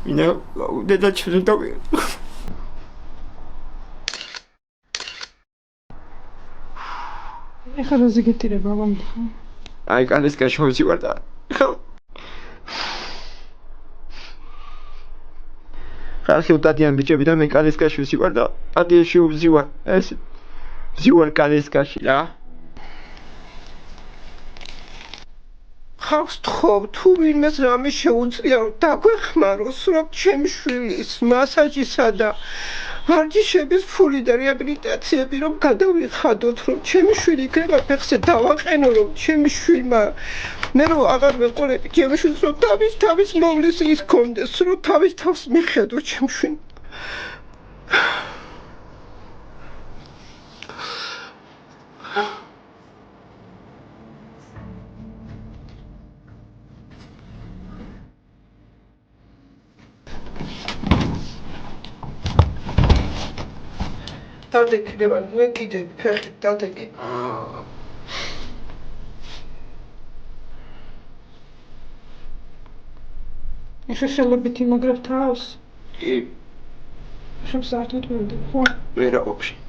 მინდა და ჩუნდავი. ეხლა რაზე გეტირება მომდა? აი კანის გაშოვი ვარ და ხალხი უტადიან ბიჭები და მე კანის გაშოვი ვარ და პატიაში ვზივარ. ეს ვზივარ კანის გაში რა. ხავს თხოვ თუ ვინმეს რამე შეუძლია დაგვეხმაროს რომ ჩემი შვილის მასაჟისა და ვარჯიშების ფული და რეაბილიტაციები რომ გადავიხადოთ რომ ჩემი შვილი იქნება ფეხზე დავაყენო რომ ჩემი შვილმა მე რომ აღარ ვეყოლები ჩემი შვილს რომ თავის მოვლის ის კონდეს რომ თავის თავს მიხედო ჩემი შვილი დავდექი ლევან, მე კიდები ფეხით, დავდექი. ეხლა ხელებით იმაგრებ თავს? კი. შენ საერთოდ მოვიდა, ხო? ვერა ვაფშე.